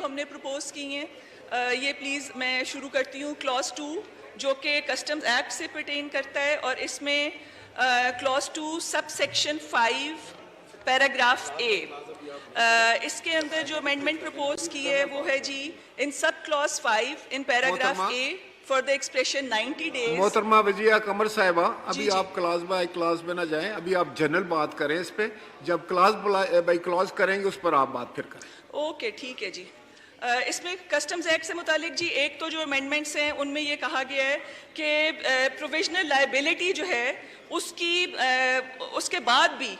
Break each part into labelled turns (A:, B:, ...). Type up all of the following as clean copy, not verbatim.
A: ہم نے پروپوز کی ہیں یہ پلیز میں شروع کرتی ہوں. کلاس 2 جو کہ کسٹمز ایکٹ سے پرٹین کرتا ہے, اور اس میں clause 2 sub section 5 paragraph A, اس کے اندر جو امینڈمنٹ پروپوز کی ہے وہ ہے جی in sub clause 5 in paragraph A for the expression 90 days.
B: محترمہ وجیہ قمر صاحبہ, ابھی آپ کلاس بائی کلاس میں نہ جائیں, ابھی آپ جنرل بات کریں اس پہ, جب کلاس بائی کلاس کریں گے اس پر آپ بات پھر کریں.
A: اوکے ٹھیک ہے جی. اس میں کسٹمز ایکٹ سے متعلق جی ایک تو جو امینڈمنٹس ہیں ان میں یہ کہا گیا ہے کہ پروویژنل لائبلٹی جو ہے اس کے بعد بھی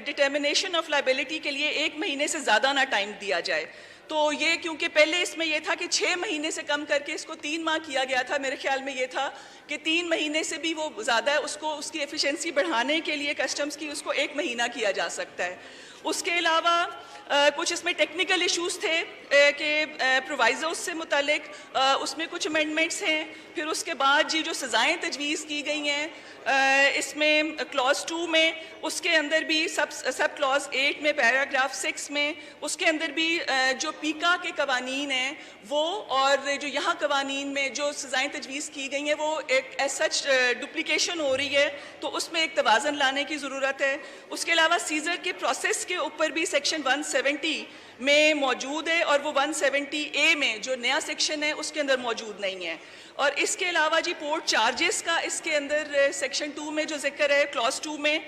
A: ڈٹرمنیشن آف لائبلٹی کے لیے 1 مہینے سے زیادہ نہ ٹائم دیا جائے. تو یہ کیونکہ پہلے اس میں یہ تھا کہ 6 مہینے سے کم کر کے اس کو 3 ماہ کیا گیا تھا, میرے خیال میں یہ تھا کہ 3 مہینے سے بھی وہ زیادہ ہے, اس کی ایفیشنسی بڑھانے کے لیے کسٹمز کی اس کو 1 مہینہ کیا جا سکتا ہے. اس کے علاوہ کچھ اس میں ٹیکنیکل ایشوز تھے کہ پرووائزوز سے متعلق اس میں کچھ امینڈمنٹس ہیں. پھر اس کے بعد جی جو سزائیں تجویز کی گئی ہیں اس میں کلاس 2 میں, اس کے اندر بھی سب کلاس 8 میں پیراگراف 6 میں اس کے اندر بھی جو پیکا کے قوانین ہیں وہ اور جو یہاں قوانین میں جو سزائیں تجویز کی گئی ہیں وہ ایک ایز سچ ڈپلیکیشن ہو رہی ہے, تو اس میں ایک توازن لانے کی ضرورت ہے. اس کے علاوہ سیزر کے پروسیس کے اوپر بھی سیکشن 170 میں موجود ہے, اور وہ 170A میں جو نیا سیکشن ہے اس کے اندر موجود نہیں ہے. اور اس کے علاوہ جی پورٹ چارجز کا اس کے اندر سیکشن 2 میں جو ذکر ہے کلاس 2 میں,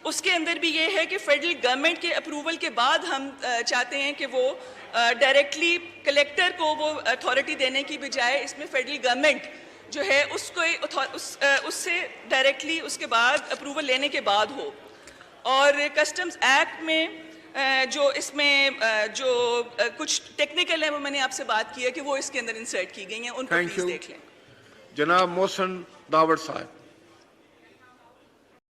A: اس کے اندر بھی یہ ہے کہ فیڈرل گورنمنٹ کے اپروول کے بعد ہم چاہتے ہیں کہ وہ ڈائریکٹلی کلیکٹر کو وہ اتھارٹی دینے کی بجائے اس میں فیڈرل گورنمنٹ جو ہے اس کو اس سے ڈائریکٹلی اس کے بعد اپروول لینے کے بعد ہو. اور کسٹمز ایکٹ میں جو اس میں جو کچھ ٹیکنیکل ہے وہ میں نے آپ سے بات کی ہے کہ وہ اس کے اندر انسرٹ کی گئی ہیں, ان کو پلیز دیکھ لیں.
B: جناب محسن داوڑ صاحب.